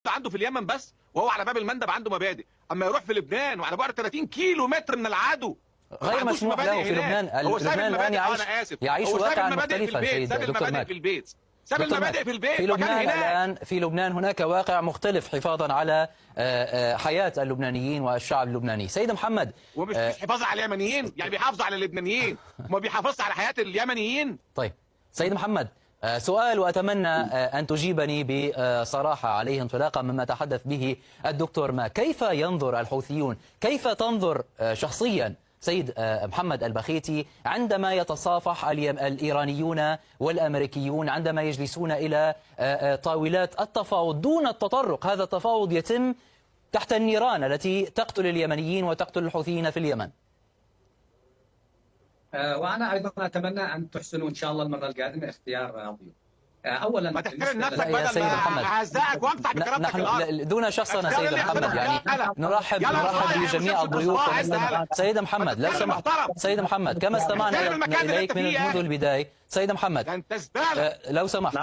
عنده في اليمن بس، وهو على باب المندب عنده مبادئ. اما يروح في لبنان وعلى بعد 30 كيلو متر من العدو غير مسموح له في لبنان. لبنان الآن يعيش واقعا مختلفا سيد دكتور ماك. ساب المبادئ في البيت. في لبنان الآن، في لبنان هناك واقع مختلف حفاظا على حياة اللبنانيين والشعب اللبناني. سيد محمد، ومش حفاظا على اليمنيين، يعني بيحافظوا على اللبنانيين وما بيحافظش على حياة اليمنيين. طيب سيد محمد، سؤال وأتمنى أن تجيبني بصراحة عليه انطلاقا مما تحدث به الدكتور ماك. كيف ينظر الحوثيون، كيف تنظر شخصيا سيد محمد البخيتي عندما يتصافح الإيرانيون والأمريكيون، عندما يجلسون إلى طاولات التفاوض دون التطرق؟ هذا التفاوض يتم تحت النيران التي تقتل اليمنيين وتقتل الحوثيين في اليمن. وأنا أيضا أتمنى أن تحسنوا إن شاء الله المرة القادمة اختيار ضيوف. اولا ما تحترم نفسك بدل ما اعزائك وامسح بكرامتك الارض. دون شخصنا سيد محمد، يعني نرحب بجميع الضيوف. سيد محمد لو سمحت، سيد محمد كما استمعنا اليك منذ البدايه، سيد محمد لو سمحت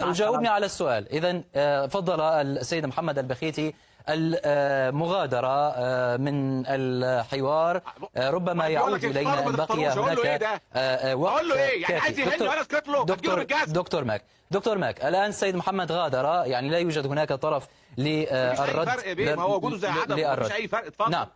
جاوبني على السؤال. اذا فضل السيد محمد البخيتي المغادرة من الحوار، ربما يعود إلينا إن بقي هناك وقت كافي. دكتور ماك الآن السيد محمد غادر، يعني لا يوجد هناك طرف للرد. مفيش أي فرق بيه، ما هو وجوده زي عدم، مفيش أي فرق. اتفضل. نعم.